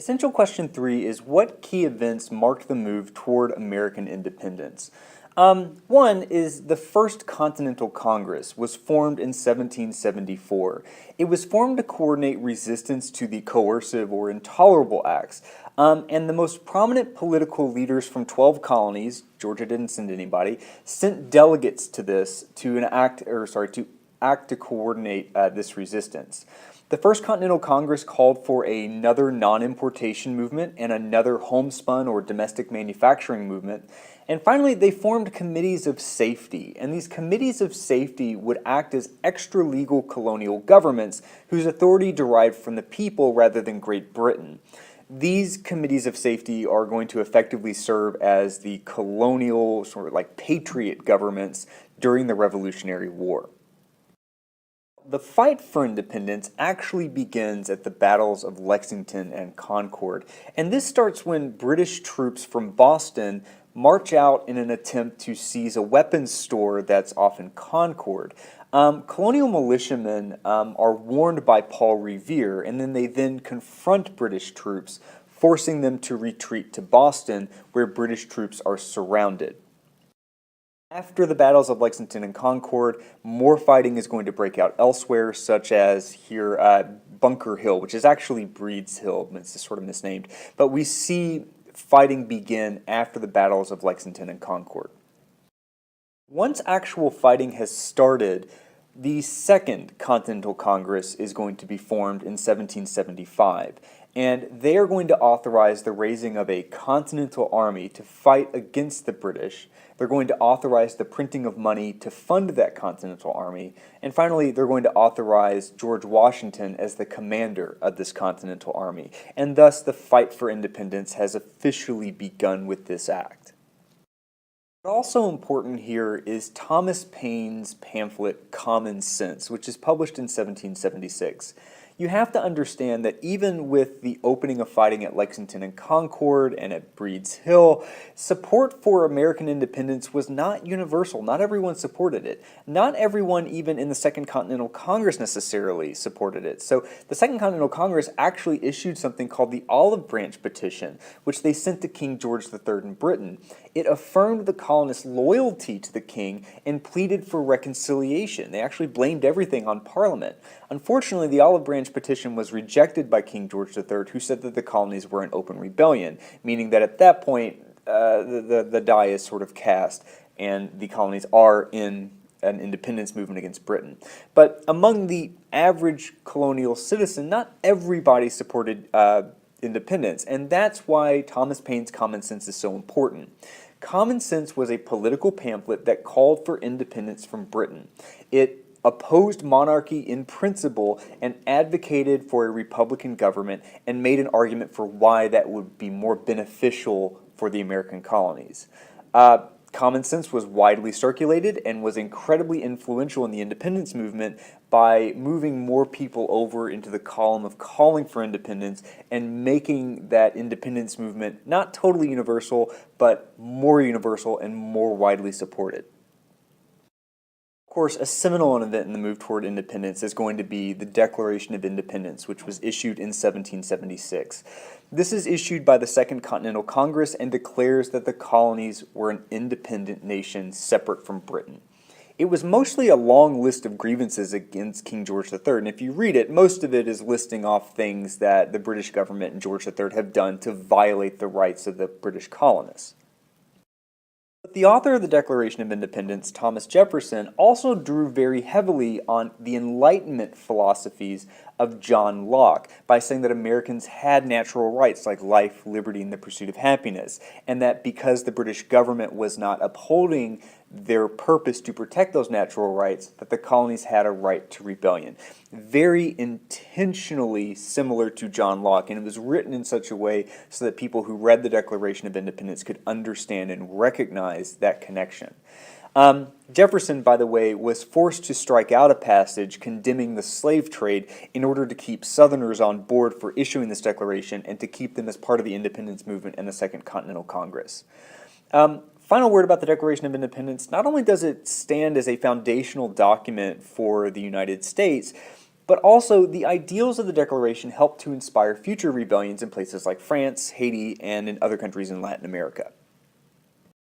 Essential question 3 is what key events marked the move toward American independence? One is the First Continental Congress was formed in 1774. It was formed to coordinate resistance to the coercive or intolerable acts. And the most prominent political leaders from 12 colonies, Georgia didn't send anybody, sent delegates to this to act to coordinate this resistance. The First Continental Congress called for another non-importation movement and another homespun or domestic manufacturing movement. And finally, they formed committees of safety. And these committees of safety would act as extra-legal colonial governments whose authority derived from the people rather than Great Britain. These committees of safety are going to effectively serve as the colonial, sort of like patriot governments during the Revolutionary War. The fight for independence actually begins at the battles of Lexington and Concord, and this starts when British troops from Boston march out in an attempt to seize a weapons store that's off in Concord. Colonial militiamen are warned by Paul Revere, and then they confront British troops, forcing them to retreat to Boston, where British troops are surrounded. After the battles of Lexington and Concord, more fighting is going to break out elsewhere, such as here at Bunker Hill, which is actually Breed's Hill. It's just sort of misnamed. But we see fighting begin after the battles of Lexington and Concord. Once actual fighting has started, the Second Continental Congress is going to be formed in 1775. And they are going to authorize the raising of a continental army to fight against the British. They're going to authorize the printing of money to fund that continental army. And finally, they're going to authorize George Washington as the commander of this continental army. And thus, the fight for independence has officially begun with this act. Also important here is Thomas Paine's pamphlet Common Sense, which is published in 1776. You have to understand that even with the opening of fighting at Lexington and Concord and at Breed's Hill, support for American independence was not universal. Not everyone supported it. Not everyone even in the Second Continental Congress necessarily supported it. So the Second Continental Congress actually issued something called the Olive Branch Petition, which they sent to King George III in Britain. It affirmed the colonists' loyalty to the king and pleaded for reconciliation. They actually blamed everything on Parliament. Unfortunately, the Olive Branch Petition was rejected by King George III, who said that the colonies were in open rebellion, meaning that at that point, the die is sort of cast, and the colonies are in an independence movement against Britain. But among the average colonial citizen, not everybody supported independence, and that's why Thomas Paine's Common Sense is so important. Common Sense was a political pamphlet that called for independence from Britain. It opposed monarchy in principle and advocated for a republican government and made an argument for why that would be more beneficial for the American colonies. Common Sense was widely circulated and was incredibly influential in the independence movement by moving more people over into the column of calling for independence and making that independence movement not totally universal, but more universal and more widely supported. Of course, a seminal event in the move toward independence is going to be the Declaration of Independence, which was issued in 1776. This is issued by the Second Continental Congress and declares that the colonies were an independent nation separate from Britain. It was mostly a long list of grievances against King George III, and if you read it, most of it is listing off things that the British government and George III have done to violate the rights of the British colonists. But the author of the Declaration of Independence, Thomas Jefferson, also drew very heavily on the Enlightenment philosophies of John Locke by saying that Americans had natural rights like life, liberty, and the pursuit of happiness, and that because the British government was not upholding their purpose to protect those natural rights, that the colonies had a right to rebellion. Very intentionally similar to John Locke, and it was written in such a way so that people who read the Declaration of Independence could understand and recognize that connection. Jefferson, by the way, was forced to strike out a passage condemning the slave trade in order to keep Southerners on board for issuing this declaration and to keep them as part of the independence movement and the Second Continental Congress. Final word about the Declaration of Independence, not only does it stand as a foundational document for the United States, but also the ideals of the Declaration helped to inspire future rebellions in places like France, Haiti, and in other countries in Latin America.